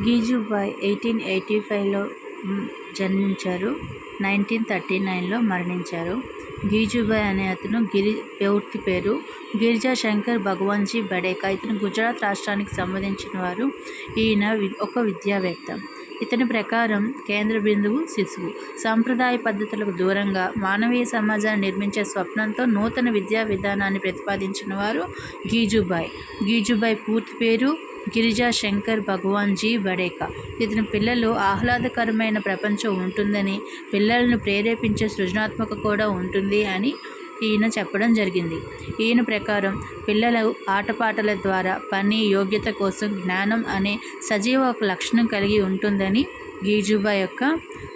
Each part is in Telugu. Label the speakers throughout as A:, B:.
A: గీజుభాయ్ 1885లో జన్మించారు. 1939లో మరణించారు. గీజుభాయ్ అనే అతను పూర్తి పేరు గిరిజా శంకర్ భగవాన్జీ బడేకా. ఇతను గుజరాత్ రాష్ట్రానికి సంబంధించిన వారు. ఈయన ఒక విద్యావేత్త. ఇతని ప్రకారం కేంద్ర బిందువు శిశువు. సాంప్రదాయ పద్ధతులకు దూరంగా మానవీయ సమాజాన్ని నిర్మించే స్వప్నంతో నూతన విద్యా విధానాన్ని ప్రతిపాదించిన వారు గీజుభాయ్. గీజుభాయ్ పూర్తి పేరు గిరిజా శంకర్ భగవాన్జీ బడేకా. ఇతని పిల్లలు ఆహ్లాదకరమైన ప్రపంచం ఉంటుందని, పిల్లలను ప్రేరేపించే సృజనాత్మక కూడా ఉంటుంది అని ఈయన చెప్పడం జరిగింది. ఈయన ప్రకారం పిల్లల ఆటపాటల ద్వారా పని, యోగ్యత కోసం జ్ఞానం అనే సజీవ ఒక లక్షణం కలిగి ఉంటుందని గీజుభాయ్ యొక్క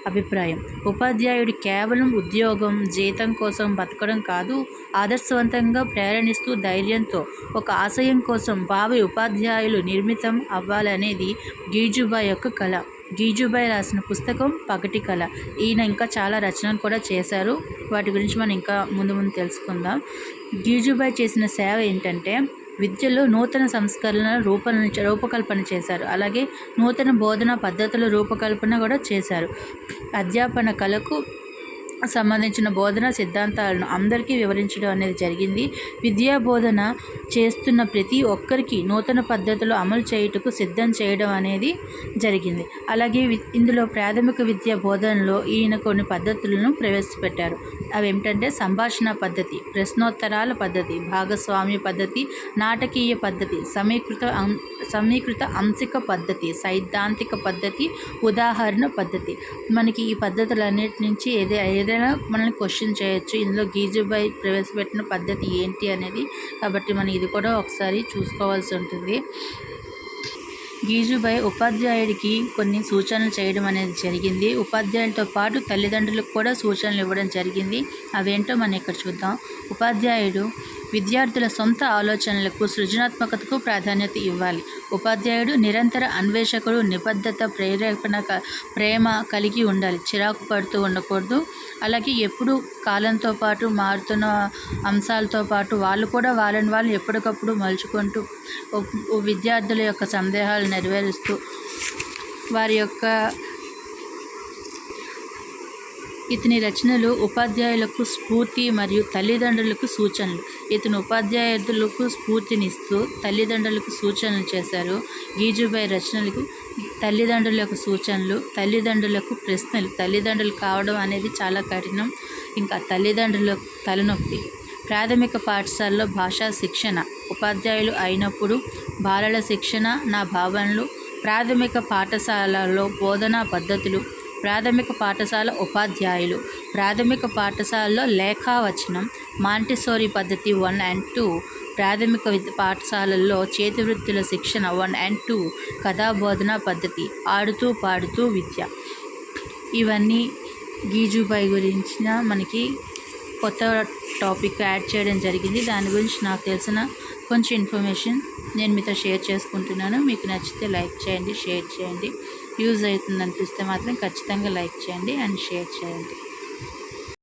A: అభిప్రాయం. ఉపాధ్యాయుడు కేవలం ఉద్యోగం, జీతం కోసం బతకడం కాదు, ఆదర్శవంతంగా ప్రేరణిస్తూ ధైర్యంతో ఒక ఆశయం కోసం భావి ఉపాధ్యాయులు నిర్మితం అవ్వాలనేది గీజుభాయ్ యొక్క కళ. గీజుభాయ్ రాసిన పుస్తకం పగటి కళ. ఈయన ఇంకా చాలా రచనలు కూడా చేశారు. వాటి గురించి మనం ఇంకా ముందు తెలుసుకుందాం. గీజుభాయ్ చేసిన సేవ ఏంటంటే విద్యలో నూతన సంస్కరణల రూపకల్పన చేశారు. అలాగే నూతన బోధనా పద్ధతుల రూపకల్పన కూడా చేశారు. అధ్యాపన కళకు సంబంధించిన బోధనా సిద్ధాంతాలను అందరికీ వివరించడం అనేది జరిగింది. విద్యా బోధన చేస్తున్న ప్రతి ఒక్కరికి నూతన పద్ధతులు అమలు చేయుటకు సిద్ధం చేయడం అనేది జరిగింది. అలాగే ఇందులో ప్రాథమిక విద్యా బోధనలో ఈయన కొన్ని పద్ధతులను ప్రవేశపెట్టారు. అవి ఏమిటంటే సంభాషణ పద్ధతి, ప్రశ్నోత్తరాల పద్ధతి, భాగస్వామ్య పద్ధతి, నాటకీయ పద్ధతి, సమీకృత అంశిక పద్ధతి, సైద్ధాంతిక పద్ధతి, ఉదాహరణ పద్ధతి. మనకి ఈ పద్ధతులన్నిటి నుంచి ఏదైనా మనల్ని క్వశ్చన్ చేయొచ్చు. ఇందులో గీజుభాయ్ ప్రవేశపెట్టిన పద్ధతి ఏంటి అనేది. కాబట్టి మనం ఇది కూడా ఒకసారి చూసుకోవాల్సి ఉంటుంది. గీజుభాయ్ ఉపాధ్యాయుడికి కొన్ని సూచనలు చేయడం అనేది జరిగింది. ఉపాధ్యాయులతో పాటు తల్లిదండ్రులకు కూడా సూచనలు ఇవ్వడం జరిగింది. అవేంటో మనం ఇక్కడ చూద్దాం. ఉపాధ్యాయుడు విద్యార్థుల సొంత ఆలోచనలకు, సృజనాత్మకతకు ప్రాధాన్యత ఇవ్వాలి. ఉపాధ్యాయుడు నిరంతర అన్వేషకుడు, నిబద్ధత, ప్రేమ కలిగి ఉండాలి. చిరాకు పడుతూ ఉండకూడదు. అలాగే ఎప్పుడు కాలంతో పాటు మారుతున్న అంశాలతో పాటు వాళ్ళు కూడా వాళ్ళని వాళ్ళు ఎప్పటికప్పుడు మలుచుకుంటూ విద్యార్థుల యొక్క సందేహాలు నెరవేరుస్తూ వారి యొక్క ఇతని రచనలు ఉపాధ్యాయులకు స్ఫూర్తి మరియు తల్లిదండ్రులకు సూచనలు. ఇతను ఉపాధ్యాయులకు స్ఫూర్తినిస్తూ తల్లిదండ్రులకు సూచనలు చేశారు. గీజుభాయ్ రచనలకు తల్లిదండ్రుల యొక్క సూచనలు, తల్లిదండ్రులకు ప్రశ్నలు. తల్లిదండ్రులు కావడం అనేది చాలా కఠినం. ఇంకా తల్లిదండ్రుల తలనొప్పి. ప్రాథమిక పాఠశాలలో భాషా శిక్షణ. ఉపాధ్యాయులు అయినప్పుడు బాలల శిక్షణ, నా భావనలు. ప్రాథమిక పాఠశాలలో బోధనా పద్ధతులు. ప్రాథమిక పాఠశాల ఉపాధ్యాయులు. ప్రాథమిక పాఠశాలలో లేఖావచనం, మాంటిసోరీ పద్ధతి 1 and 2. ప్రాథమిక పాఠశాలల్లో చేతివృత్తుల శిక్షణ 1 and 2. కథాబోధనా పద్ధతి, ఆడుతూ పాడుతూ విద్య. ఇవన్నీ గీజుభాయ్ గురించిన మనకి కొత్త టాపిక్ యాడ్ చేయడం జరిగింది. దాని గురించి నాకు తెలిసిన కొంచెం ఇన్ఫర్మేషన్ నేను మీతో షేర్ చేసుకుంటున్నాను. మీకు నచ్చితే లైక్ చేయండి, షేర్ చేయండి. యూజ్ అవుతుంది అనిపిస్తే మాత్రం ఖచ్చితంగా లైక్ చేయండి అండ్ షేర్ చేయండి.